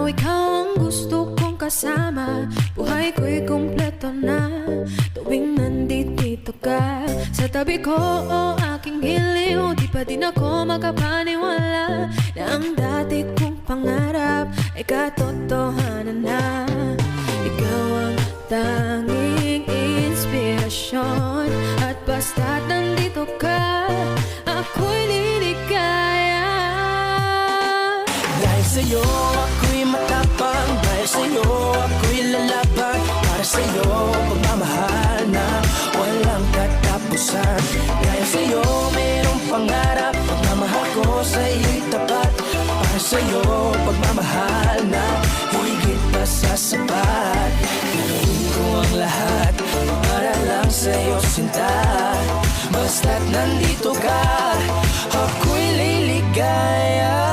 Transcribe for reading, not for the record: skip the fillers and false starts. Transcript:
ikaw ang gusto kong kasama. Buhay ko'y kumpleto na tuwing nandito ka sa tabi ko, o aking giliw. Di pa din ako makapaniwala na ang dati kong pangarap ay katotohanan na. Ikaw ang tanging inspirasyon, at basta't nandito ka, ako'y liligaya. Dahil sa'yo ako'y matapang, dahil sa'yo ako'y lalaban. Para sa'yo pagmamahal na walang katapusan. Dahil sa'yo mayroong pangarap, pagmamahal ko sa'yo'y tapat. Para sa'yo pagmamahal na higit pa sa sapat. Gagawin ko ang lahat para lang sa'yo sinta. Basta't nandito ka, ako'y liligaya.